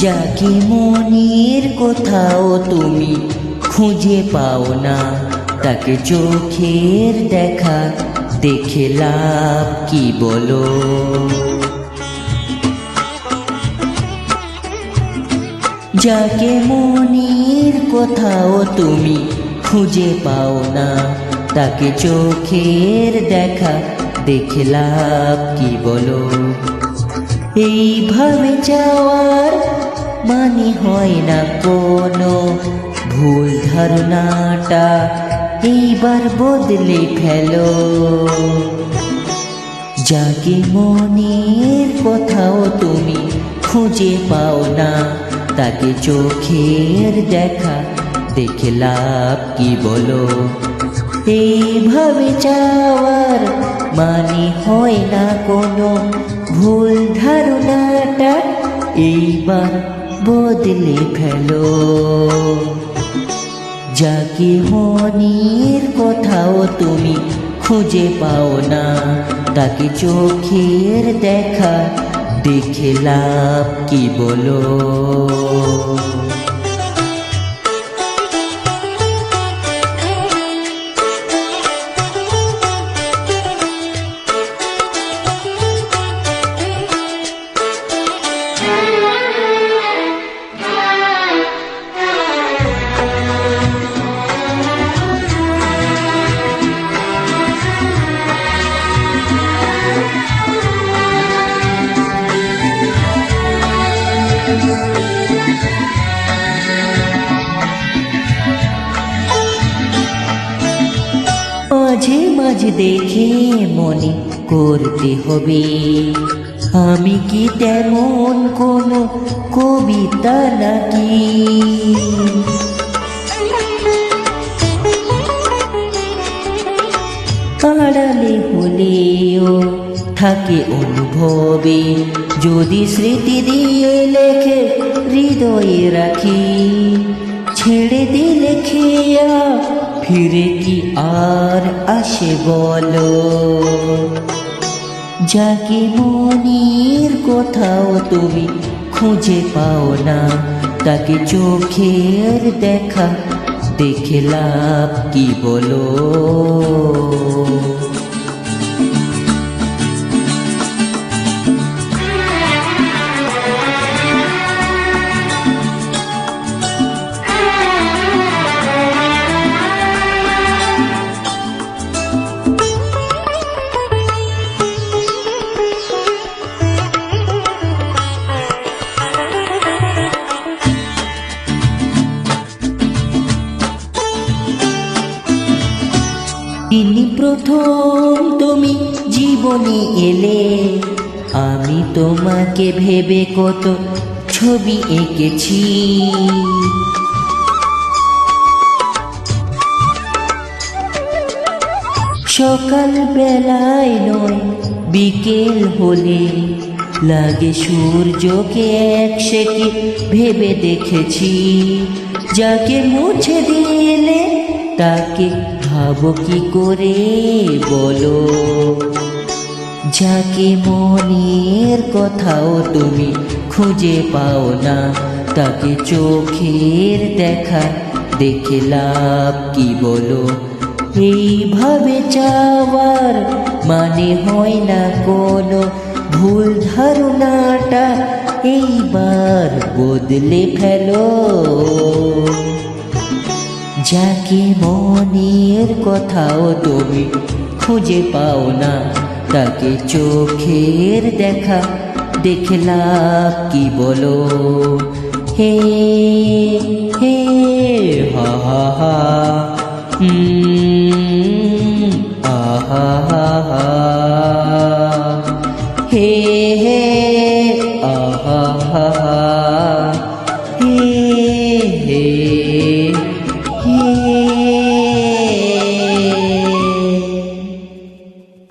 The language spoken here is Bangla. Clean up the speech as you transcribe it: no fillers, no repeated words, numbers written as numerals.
যাকে মনের কোথাও তুমি খুঁজে পাও না, তাকে চোখের দেখা দেখে লাভ কি বলো? যাকে মনের কোথাও তুমি খুঁজে পাও না, তাকে চোখের দেখা দেখে লাভ কি বলো? এইভাবে যাওয়ার মানে হয় না কোনো, ভুল ধারণাটা এইবার বদলে ফেলো। যাকে মনের কোথাও তুমি খুঁজে পাও না, তাকে চোখের দেখা দেখে লাভ কি বলো? এইভাবে যাওয়ার মানে হয় না কোনো, ভুল ধারণাটা এইবার বদলে ফেলো। যাকে মনের কোথাও তুমি খুঁজে পাও না, তাকে চোখের দেখা দেখে লাভ কি বলো? মাঝে মাঝে দেখে মনে করতে হবে, আমি কি তেমন কোনো কবিতা নাকি? আড়ালে হলেও থাকে অনুভবে, যদি স্মৃতি দিয়ে লেখে হৃদয়ে রাখি। ছেড়ে দিলে খেয়া ফিরে কি আর আসে বলো? যাকে মনের কোথাও তুমি খুঁজে পাও না, তাকে চোখের দেখা দেখে লাভ কি বলো? তিনি প্রথম তুমি জীবনে এলে, আমি তোমাকে ভেবে কত ছবি এঁকেছি। সকাল বেলায় নয় বিকেল হলে লাগে সূর্যকে একসেকে ভেবে দেখেছি। যাকে মুছে দিলে তাকে ভাবো কি করে বলো? যাকে মনের কোথাও তুমি খুঁজে পাও না, তাকে চোখের দেখা দেখে লাভ কি বলো? এইভাবে চাওয়ার মানে হয় না কোনো, ভুল ধারণাটা এইবার বদলে ফেলো। যাকে মনের কোথাও তুমি খুঁজে পাও না, তাকে চোখের দেখা দেখে লাভ কি বলো? হে হে হা হা হা, আহা হা।